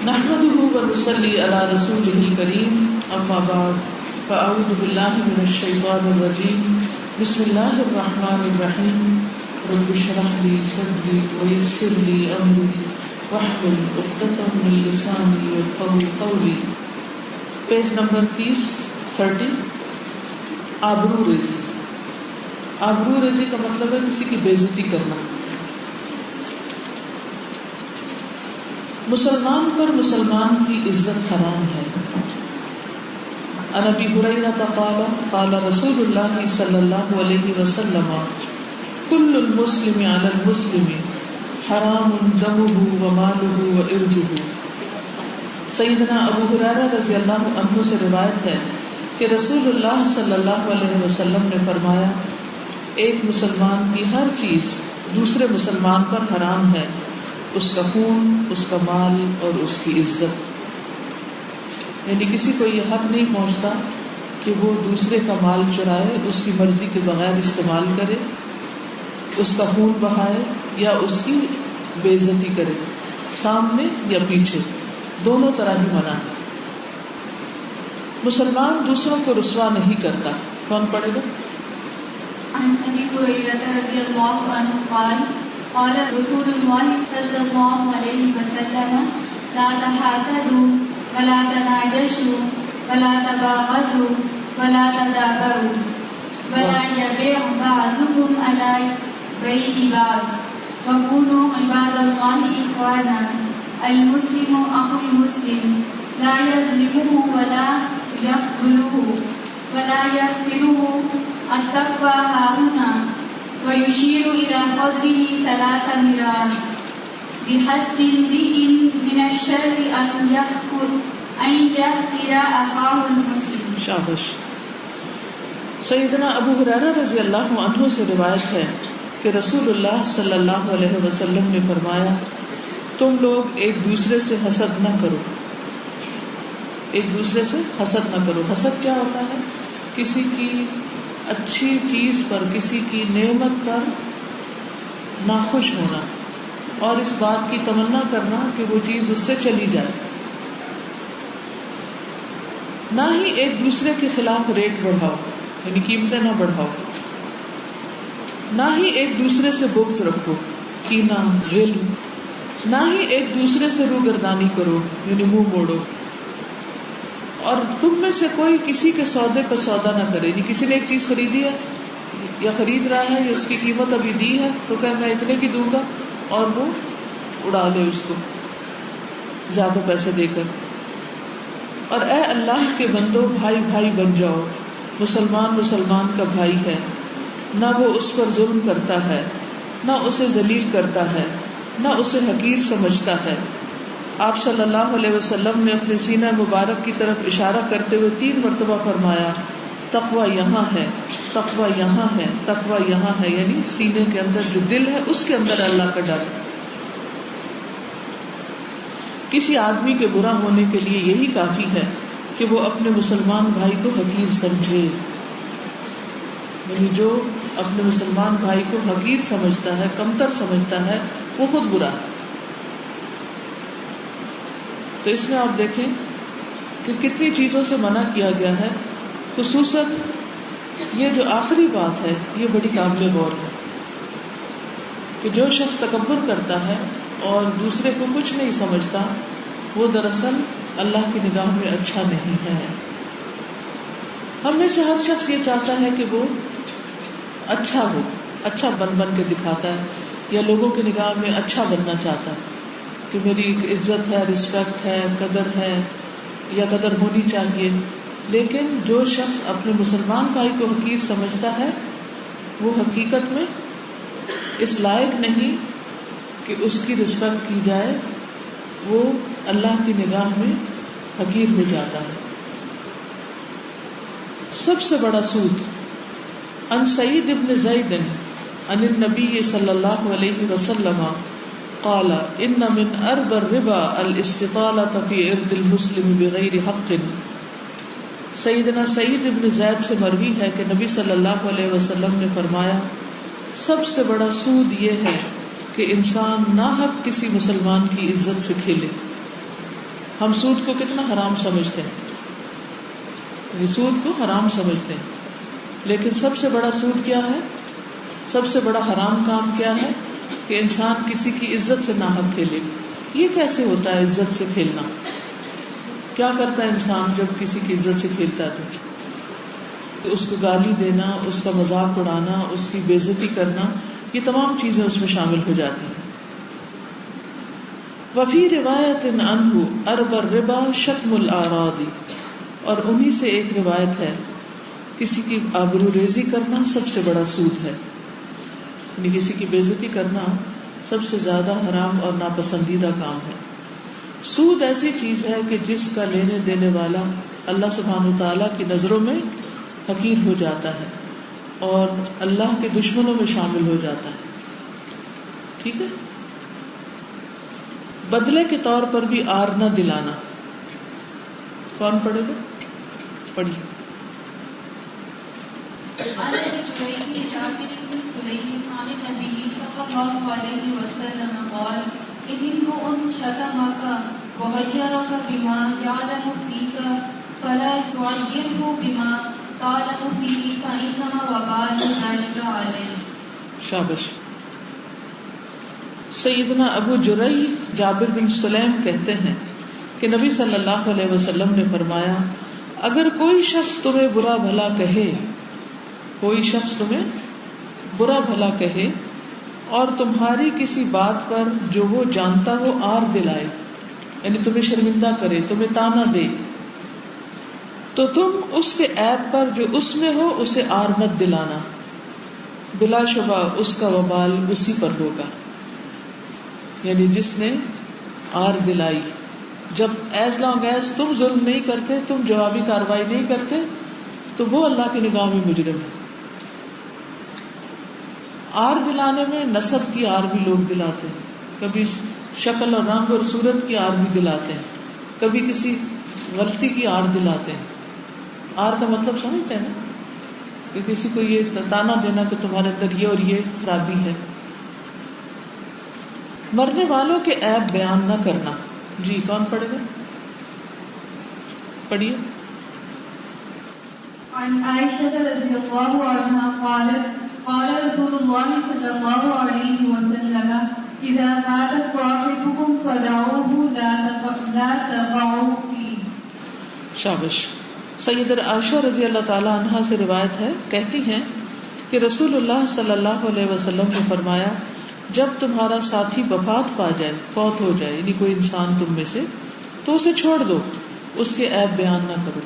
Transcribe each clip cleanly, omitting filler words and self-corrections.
نحمده ونصلي على رسوله الكريم اما بعد فاعوذ بالله من الشيطان الرجيم بسم الله الرحمن الرحيم رب اشرح لي صدري ويسر لي امري واحلل عقدة من لساني يفقهوا قولي. پیج نمبر 30 آبرو ریزی. آبرو ریزی کا مطلب ہے کسی کی بے عزتی کرنا. مسلمان پر مسلمان کی عزت حرام ہے. عن ابی ہریرہ قال قال رسول اللہ صلی اللہ علیہ وسلم کل المسلم علی المسلم حرام دمہ ومالہ وعرضہ. سیدنا ابو ہریرہ رضی اللہ عنہ سے روایت ہے کہ رسول اللہ صلی اللہ علیہ وسلم نے فرمایا ایک مسلمان کی ہر چیز دوسرے مسلمان پر حرام ہے، اس کا خون، اس کا مال اور اس کی عزت. یعنی کسی کو یہ حق نہیں پہنچتا کہ وہ دوسرے کا مال چرائے، اس کی مرضی کے بغیر استعمال کرے، اس کا خون بہائے یا اس کی بے عزتی کرے، سامنے یا پیچھے، دونوں طرح ہی منع ہے. مسلمان دوسروں کو رسوا نہیں کرتا. کون پڑھے گا؟ عن ابی ہریرہ رضی اللہ عنہ قال قال رسول اللہ صلی اللہ علیہ وسلم لا تحاسدوا ولا تناجشوا ولا تباغضوا ولا تدابروا ولا يبيع بعضكم على بيع بعض وكونوا عباد الله إخوانا. المسلم أخو المسلم لا يظلمه ولا يخذله ولا يخذله. التقوى هاهنا ويشير إلى صدره 3 مرار. بحسب امرئ من الشر أن يحقر أخاه المسلم. شاباش. سیدنا ابو ہریرہ رضی اللہ عنہ سے روایت ہے کہ رسول اللہ صلی اللہ علیہ وسلم نے فرمایا تم لوگ ایک دوسرے سے حسد نہ کرو. ایک دوسرے سے حسد نہ کرو. حسد کیا ہوتا ہے؟ کسی کی اچھی چیز پر، کسی کی نعمت پر ناخوش ہونا اور اس بات کی تمنا کرنا کہ وہ چیز اس سے چلی جائے. نہ ہی ایک دوسرے کے خلاف ریٹ بڑھاؤ، یعنی قیمتیں نہ بڑھاؤ. نہ ہی ایک دوسرے سے بغض رکھو، کینہ، غل. نہ ہی ایک دوسرے سے روگردانی کرو، یعنی منہ موڑو. اور تم میں سے کوئی کسی کے سودے پہ سودا نہ کرے. یعنی کسی نے ایک چیز خریدی ہے یا خرید رہا ہے یا اس کی قیمت ابھی دی ہے تو کہ میں اتنے کی دوں گا اور وہ اڑا لے اس کو زیادہ پیسے دے کر. اور اے اللہ کے بندو، بھائی بھائی بن جاؤ. مسلمان مسلمان کا بھائی ہے، نہ وہ اس پر ظلم کرتا ہے، نہ اسے ذلیل کرتا ہے، نہ اسے حقیر سمجھتا ہے. آپ صلی اللہ علیہ وسلم نے اپنے سینہ مبارک کی طرف اشارہ کرتے ہوئے 3 مرتبہ فرمایا تقوی یہاں ہے، تقوی یہاں ہے، تقوی یہاں ہے. یعنی سینے کے اندر جو دل ہے اس کے اندر اللہ کا ڈر. کسی آدمی کے برا ہونے کے لیے یہی کافی ہے کہ وہ اپنے مسلمان بھائی کو حقیر سمجھے. یعنی جو اپنے مسلمان بھائی کو حقیر سمجھتا ہے، کمتر سمجھتا ہے، وہ خود برا ہے. تو اس میں آپ دیکھیں کہ کتنی چیزوں سے منع کیا گیا ہے. خصوصاً یہ جو آخری بات ہے یہ بڑی قابل غور ہے کہ جو شخص تکبر کرتا ہے اور دوسرے کو کچھ نہیں سمجھتا وہ دراصل اللہ کی نگاہ میں اچھا نہیں ہے. ہم میں سے ہر شخص یہ چاہتا ہے کہ وہ اچھا ہو، اچھا بن کے دکھاتا ہے یا لوگوں کی نگاہ میں اچھا بننا چاہتا ہے کہ میری ایک عزت ہے، رسپیکٹ ہے، قدر ہے یا قدر ہونی چاہیے. لیکن جو شخص اپنے مسلمان بھائی کو حقیر سمجھتا ہے وہ حقیقت میں اس لائق نہیں کہ اس کی رسپیکٹ کی جائے، وہ اللہ کی نگاہ میں حقیر ہو جاتا ہے. سب سے بڑا سود. عن سعید بن زید عن النبی صلی اللہ علیہ وسلم قال ان من ارب الربا الاستطالة في عرض المسلم بغیر حق. سیدنا سعید بن زید سے مروی ہے کہ نبی صلی اللہ علیہ وسلم نے فرمایا سب سے بڑا سود یہ ہے کہ انسان ناحق کسی مسلمان کی عزت سے کھیلے. ہم سود کو کتنا حرام سمجھتے ہیں، سود کو حرام سمجھتے ہیں، لیکن سب سے بڑا سود کیا ہے، سب سے بڑا حرام کام کیا ہے کہ انسان کسی کی عزت سے ناحق کھیلے. یہ کیسے ہوتا ہے عزت سے کھیلنا؟ کیا کرتا ہے انسان جب کسی کی عزت سے کھیلتا ہے تو اس کو گالی دینا، اس کا مذاق اڑانا، اس کی بے عزتی کرنا، یہ تمام چیزیں اس میں شامل ہو جاتی ہیں. وفی روایت عنہ ارب الربا شتم الاعراض، اور انہی سے ایک روایت ہے کسی کی آبرو ریزی کرنا سب سے بڑا سود ہے، یعنی کسی کی بے عزتی کرنا سب سے زیادہ حرام اور ناپسندیدہ کام ہے. سود ایسی چیز ہے کہ جس کا لینے دینے والا اللہ سبحانہ وتعالیٰ کی نظروں میں حقیر ہو جاتا ہے اور اللہ کے دشمنوں میں شامل ہو جاتا ہے. ٹھیک ہے. بدلے کے طور پر بھی آر نہ دلانا. کون پڑھے گا؟ پڑھیے. شابش. سیدنا ابو جرئی جابر بن سلیم کہتے ہیں کہ نبی صلی اللہ علیہ وسلم نے فرمایا، اگر کوئی شخص تمہیں برا بھلا کہے، کوئی شخص تمہیں برا بھلا کہے اور تمہاری کسی بات پر جو وہ جانتا ہو آر دلائے، یعنی تمہیں شرمندہ کرے، تمہیں تانا دے، تو تم اس کے عیب پر جو اس میں ہو اسے آر مت دلانا، بلا شبہ اس کا وبال اسی پر ہوگا. یعنی جس نے آر دلائی، جب ایز لانگ ایز تم ظلم نہیں کرتے، تم جوابی کارروائی نہیں کرتے، تو وہ اللہ کی نگاہ میں مجرم ہے. آر دلانے میں نسب کی آر بھی لوگ دلاتے ہیں، کبھی شکل اور رنگ اور صورت کی آر بھی دلاتے ہیں، کبھی کسی غلطی کی آر دلاتے ہیں. آر کا مطلب سمجھتے ہیں نا، کہ کسی کو یہ تانا دینا کہ تمہارے اندر یہ اور یہ خرابی ہے. مرنے والوں کے عیب بیان نہ کرنا. جی کون پڑھے گا؟ پڑھیے. عن عائشة رضي الله عنها قالت قال رسول الله صلى الله عليه وسلم إذا مات صاحبكم فدعوه لا تقعوا فيه. شابش. سیدہ عائشہ رضی اللہ تعالی عنہا سے روایت ہے، کہتی ہیں کہ رسول اللہ صلی اللہ علیہ وسلم نے فرمایا، جب تمہارا ساتھی وفات پا جائے، فوت ہو جائے، یعنی کوئی انسان تم میں سے، تو اسے چھوڑ دو، اس کے عیب بیان نہ کرو.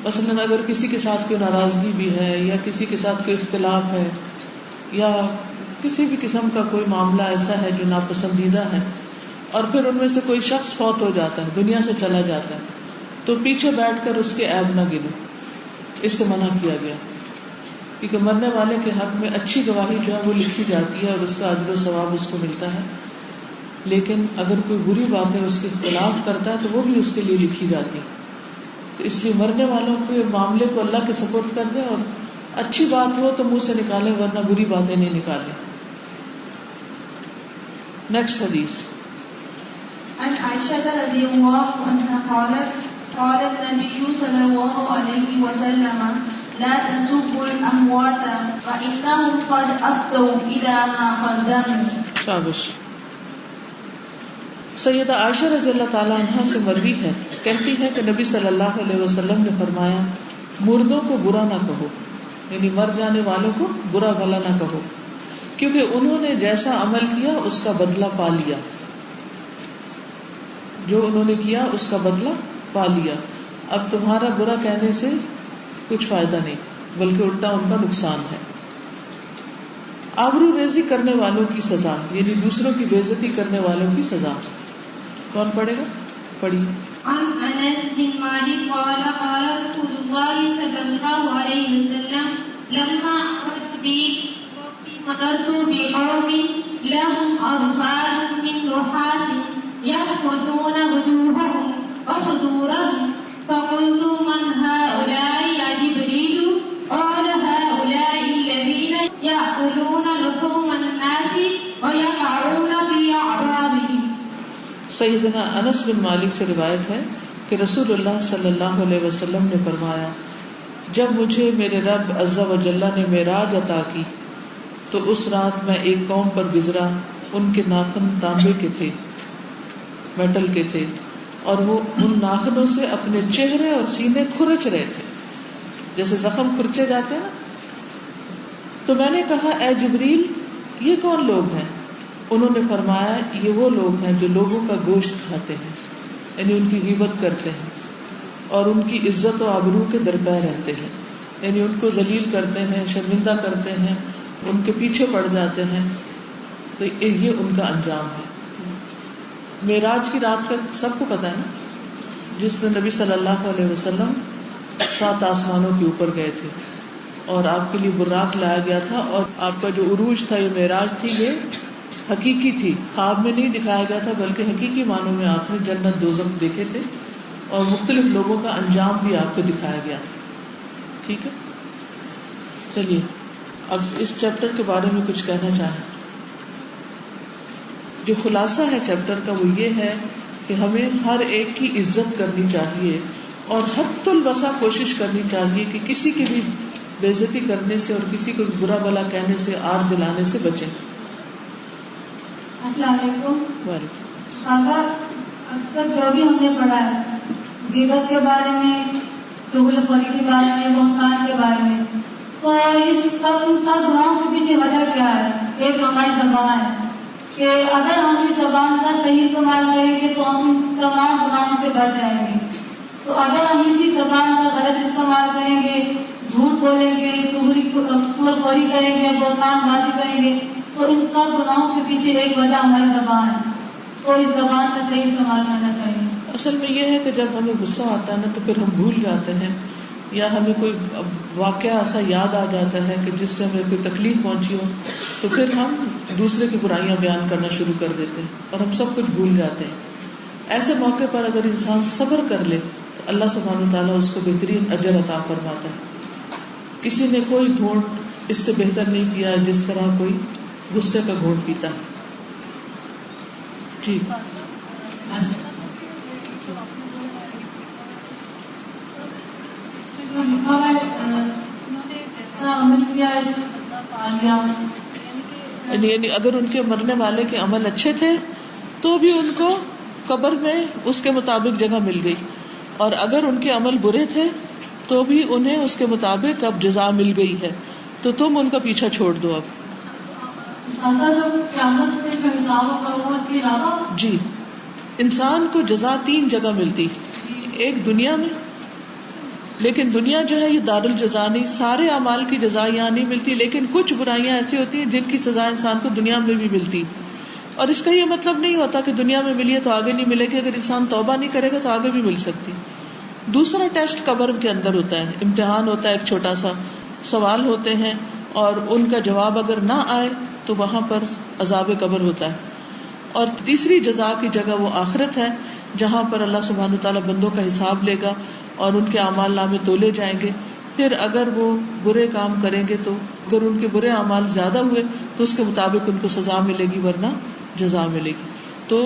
مثلاً اگر کسی کے ساتھ کوئی ناراضگی بھی ہے یا کسی کے ساتھ کوئی اختلاف ہے یا کسی بھی قسم کا کوئی معاملہ ایسا ہے جو ناپسندیدہ ہے، اور پھر ان میں سے کوئی شخص فوت ہو جاتا ہے، دنیا سے چلا جاتا ہے، تو پیچھے بیٹھ کر اس کے عیب نہ گنو. اس سے منع کیا گیا، کیونکہ مرنے والے کے حق میں اچھی گواہی جو ہے وہ لکھی جاتی ہے اور اس کا اجر و ثواب اس کو ملتا ہے، لیکن اگر کوئی بری باتیں اس کے خلاف کرتا ہے تو وہ بھی اس کے لیے لکھی جاتی. تو اس لیے مرنے والوں کے معاملے کو اللہ کے سپرد کر دیں، اور اچھی بات ہو تو منہ سے نکالیں، ورنہ بری باتیں نہیں نکالیں. نیکسٹ حدیث. عن عائشة رضي الله عنها قالت قال النبي صلى الله عليه وسلم لا تسبوا الأموات فإنهم قد أفضوا إلى ما قدموا. شابش. سیدہ عائشہ رضی اللہ تعالی عنہا سے مروی ہے، کہتی ہے کہ نبی صلی اللہ علیہ وسلم نے فرمایا، مردوں کو برا نہ کہو، یعنی مر جانے والوں کو برا بھلا نہ کہو، کیونکہ انہوں نے جیسا عمل کیا اس کا بدلہ پا لیا. جو انہوں نے کیا اس کا بدلہ پا لیا. اب تمہارا برا کہنے سے کچھ فائدہ نہیں، بلکہ الٹا ان کا نقصان ہے. آبرو ریزی کرنے والوں کی سزا، یعنی دوسروں کی بے عزتی کرنے والوں کی سزا. کون پڑھے گا؟ پڑھی. عن انس بن مالک قال قال رسول الله صلى الله عليه وسلم لما مررت بقوم لهم أظفار من نحاس يأخذون وجوههم وصدورهم فقلت من هؤلاء يا جبريل؟ قال هؤلاء الذين يأكلون لحوم الناس ويقعون في أعراضهم. سیدنا انس بن مالک سے روایت ہے کہ رسول اللہ صلی اللہ علیہ وسلم نے فرمایا جب مجھے میرے رب عز و جل نے معراج عطا کی تو اس رات میں ایک قوم پر گزرا، ان کے ناخن تانبے کے تھے، میٹل کے تھے، اور وہ ان ناخنوں سے اپنے چہرے اور سینے کھرچ رہے تھے جیسے زخم کھرچے جاتے ہیں نا۔ تو میں نے کہا اے جبریل یہ کون لوگ ہیں؟ انہوں نے فرمایا یہ وہ لوگ ہیں جو لوگوں کا گوشت کھاتے ہیں، یعنی ان کی غیبت کرتے ہیں اور ان کی عزت و آبرو کے درپے رہتے ہیں، یعنی ان کو ذلیل کرتے ہیں، شرمندہ کرتے ہیں، ان کے پیچھے پڑ جاتے ہیں۔ تو یہ ان کا انجام ہے۔ معراج کی رات کا سب کو پتہ ہے نا، جس میں نبی صلی اللہ علیہ وسلم 7 آسمانوں کے اوپر گئے تھے اور آپ کے لیے براق لایا گیا تھا، اور آپ کا جو عروج تھا، یہ معراج تھی، یہ حقیقی تھی، خواب میں نہیں دکھایا گیا تھا بلکہ حقیقی معنوں میں آپ نے جنت دوزخ دیکھے تھے اور مختلف لوگوں کا انجام بھی آپ کو دکھایا گیا تھا۔ ٹھیک ہے، چلیے اب اس چیپٹر کے بارے میں کچھ کہنا چاہیں۔ جو خلاصہ ہے چیپٹر کا وہ یہ ہے کہ ہمیں ہر ایک کی عزت کرنی چاہیے اور حد الوسع کوشش کرنی چاہیے کہ کسی کی بھی بے عزتی کرنے سے اور کسی کو برا بھلا کہنے سے، آر دلانے سے بچیں۔ السلام علیکم۔ وعلیکم۔ اب تک جو بھی ہم نے پڑھا ہے غیبت کے بارے میں، چغل خوری کے بارے میں، بہتان کے بارے میں، تو ان سب گناہوں کے پیچھے وجہ کیا ہے؟ ایک ہماری زبان ہے کہ اگر ہم اس زبان کا صحیح استعمال کریں گے تو ہم تمام گناہوں سے بچ جائیں گے، تو اگر ہم اسی زبان کا غلط استعمال کریں گے، جھوٹ بولیں گے، چغل خوری کریں گے، بہتان بازی کریں گے، تو ان سب گناہوں کے پیچھے ایک وجہ ہماری زبان ہے، تو اس زبان کا صحیح استعمال کرنا چاہیے۔ اصل میں یہ ہے کہ جب ہمیں غصہ آتا ہے نا تو پھر ہم بھول جاتے ہیں، یا ہمیں کوئی واقعہ ایسا یاد آ جاتا ہے کہ جس سے ہمیں کوئی تکلیف پہنچی ہو، تو پھر ہم دوسرے کی برائیاں بیان کرنا شروع کر دیتے ہیں اور ہم سب کچھ بھول جاتے ہیں۔ ایسے موقع پر اگر انسان صبر کر لے تو اللہ سبحانہ وتعالیٰ اس کو بہترین اجر عطا فرماتا ہے۔ کسی نے کوئی گھونٹ اس سے بہتر نہیں پیا جس طرح کوئی غصے کا گھونٹ پیتا ہے۔ جی یعنی اگر ان کے مرنے والے کے عمل اچھے تھے تو بھی ان کو قبر میں اس کے مطابق جگہ مل گئی، اور اگر ان کے عمل برے تھے تو بھی انہیں اس کے مطابق اب جزا مل گئی ہے، تو تم ان کا پیچھا چھوڑ دو۔ اب جی انسان کو جزا 3 جگہ ملتی، ایک دنیا میں، لیکن دنیا جو ہے یہ دار الجزا نہیں، سارے اعمال کی جزا یہاں نہیں ملتی، لیکن کچھ برائیاں ایسی ہوتی ہیں جن کی سزا انسان کو دنیا میں بھی ملتی، اور اس کا یہ مطلب نہیں ہوتا کہ دنیا میں ملی ہے تو آگے نہیں ملے گی، اگر انسان توبہ نہیں کرے گا تو آگے بھی مل سکتی۔ دوسرا ٹیسٹ قبر کے اندر ہوتا ہے، امتحان ہوتا ہے، ایک چھوٹا سا سوال ہوتے ہیں اور ان کا جواب اگر نہ آئے تو وہاں پر عذاب قبر ہوتا ہے۔ اور تیسری جزا کی جگہ وہ آخرت ہے جہاں پر اللہ سبحانہ وتعالیٰ بندوں کا حساب لے گا اور ان کے اعمال نامے تولے جائیں گے۔ پھر اگر وہ برے کام کریں گے تو اگر ان کے برے اعمال زیادہ ہوئے تو اس کے مطابق ان کو سزا ملے گی ورنہ جزا ملے گی۔ تو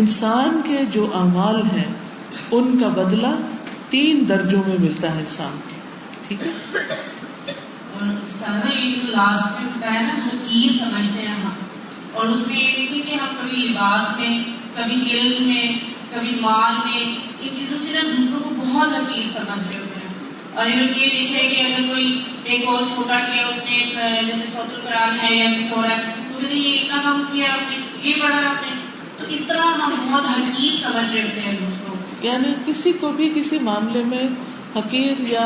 انسان کے جو اعمال ہیں ان کا بدلہ 3 درجوں میں ملتا ہے انسان کو، ٹھیک ہے۔ اور یہ جو لاسٹ میں بتایا نا حقیر سمجھتے ہیں ہم، اور اس میں یہ دیکھیں کہ ہم کبھی لباس میں، کبھی علم میں، کبھی مال میں، ان چیزوں سے نا دوسروں کو بہت حقیر سمجھ رہے ہوتے ہیں۔ اور یہ دیکھے کہ اگر کوئی ایک اور چھوٹا کیا اس نے، جیسے سوت القرآن ہے یا کچھ اور ہے، تو یہ اتنا کام کیا آپ نے، یہ بڑا آپ نے، تو اس طرح ہم بہت حقیر سمجھ رہے ہوتے ہیں دوسروں کو۔ یعنی کسی کو بھی کسی معاملے میں حقیر یا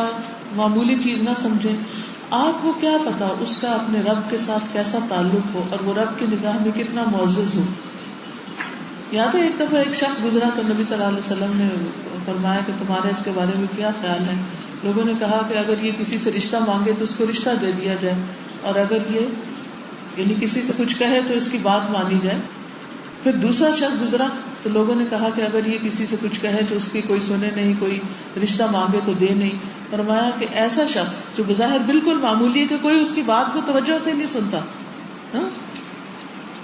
معمولی چیز نہ سمجھیں۔ آپ کو کیا پتا اس کا اپنے رب کے ساتھ کیسا تعلق ہو اور وہ رب کی نگاہ میں کتنا معزز ہو۔ یاد ہے ایک دفعہ ایک شخص گزرا تو نبی صلی اللہ علیہ وسلم نے فرمایا کہ تمہارے اس کے بارے میں کیا خیال ہے؟ لوگوں نے کہا کہ اگر یہ کسی سے رشتہ مانگے تو اس کو رشتہ دے دیا جائے، اور اگر یہ یعنی کسی سے کچھ کہے تو اس کی بات مانی جائے۔ پھر دوسرا شخص گزرا تو لوگوں نے کہا کہ اگر یہ کسی سے کچھ کہے تو اس کی کوئی سنے نہیں، کوئی رشتہ مانگے تو دے نہیں۔ فرمایا کہ ایسا شخص جو بظاہر بالکل معمولی ہے کہ کوئی اس کی بات کو توجہ سے نہیں سنتا،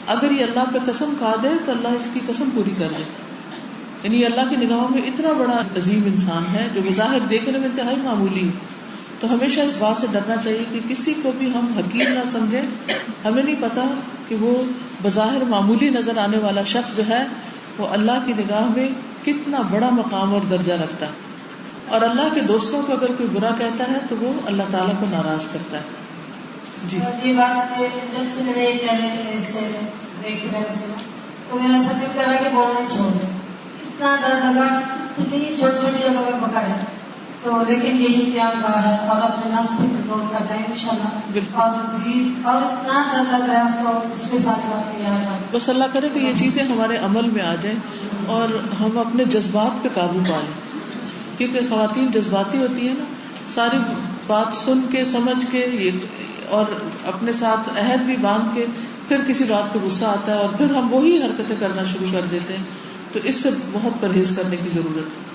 اگر یہ اللہ پہ قسم کھا دے تو اللہ اس کی قسم پوری کر دے۔ یعنی اللہ کی نگاہوں میں اتنا بڑا عظیم انسان ہے جو بظاہر دیکھنے میں انتہائی معمولی ہے. تو ہمیشہ اس بات سے ڈرنا چاہیے کہ کسی کو بھی ہم حقیر نہ سمجھیں. ہمیں نہیں پتا کہ وہ بظاہر معمولی نظر آنے والا شخص جو ہے وہ اللہ کی نگاہ میں کتنا بڑا مقام اور درجہ رکھتا ہے. اور اللہ کے دوستوں کو اگر کوئی برا کہتا ہے تو وہ اللہ تعالیٰ کو ناراض کرتا ہے. جی یہ بات جب سے میں نے یہ کہہ رہے تھے اس سے ایک فرینڈ سے تو میرا ایسا دل کر رہا کہ بولنا ہی چھوڑ دیں. اتنا ڈر لگا اتنی چھوٹی چھوٹی جگہ پر پکڑ ہے تو لیکن یہی امتحان کا ہے اور اپنے نفس پہ کنٹرول کرنا ہے انشاءاللہ. اور اتنا ڈر لگ رہا ہے تو اس کے ساتھ بات یاد آ بس اللہ کرے کہ یہ چیزیں ہمارے عمل میں آ جائیں اور ہم اپنے جذبات پہ قابو پا لیں. کیونکہ خواتین جذباتی ہوتی ہیں نا, ساری بات سن کے سمجھ کے اور اپنے ساتھ عہد بھی باندھ کے پھر کسی بات پہ غصہ آتا ہے اور پھر ہم وہی حرکتیں کرنا شروع کر دیتے ہیں. تو اس سے بہت پرہیز کرنے کی ضرورت ہے.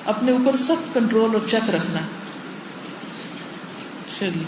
اپنے اوپر سخت کنٹرول اور چیک رکھنا ہے. چلیے